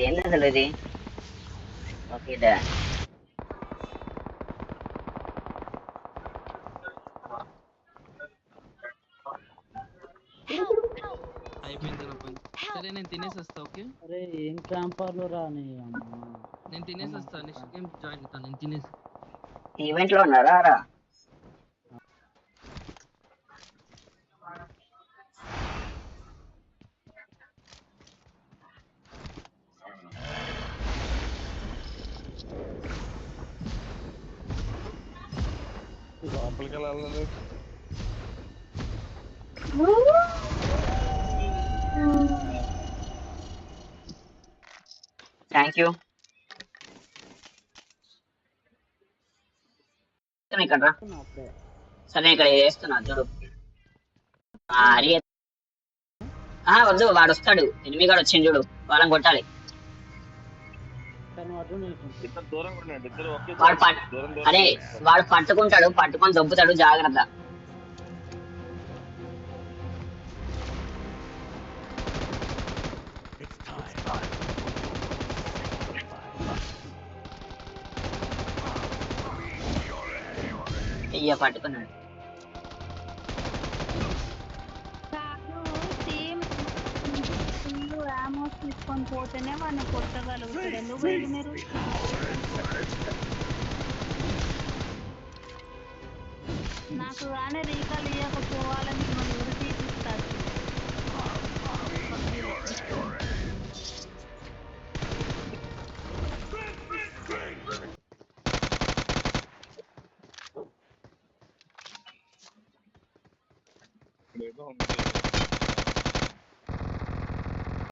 ఏంది అసలు ఇది? ఓకే డా. అయిపోయింది నా పని. సరే నేను తినేసి వస్తా. ఓకే అరే ఏం క్యాంపర్లు రాని అమ్మా. నేను తినేసి వస్తా. నెక్స్ట్ గేమ్ జాయిన్ అవుతాను నేను తినేసి. ఈవెంట్ లో ఉన్నారా రా? లోపలికి వెళ్ళాలి. Thank you. ఇక్కడ రా. అప్పుడే సరే ఇక్కడ చేస్తున్నా చూడు. అరే వద్దు, వాడు వస్తాడు. ఎనిమిది గాడు వచ్చింది చూడు, వాళ్ళని కొట్టాలి. కానీ అటు నిల్చుంది. ఇద్దరు దూరంగా ఉండండి. ఇద్దరు ఒకే వాడు దూరం అరే వాడు పట్టుకుంటాడు, పట్టుకొని దొబ్బుతాడు, జాగ్రత్త. అయ్యా పట్టుకున్నాడు. ఫుల్ ఆమోస్ తీసుకొని పోతేనే వాడిని కొట్టగలుగుతాడు. ఎందుకు పోయింది మీరు? నాకు కానీ రీకాల్ ఇవ్వకపోవాలని మిమ్మల్ని ఎవరు తీపిస్తారు? ఏదో ఉంది.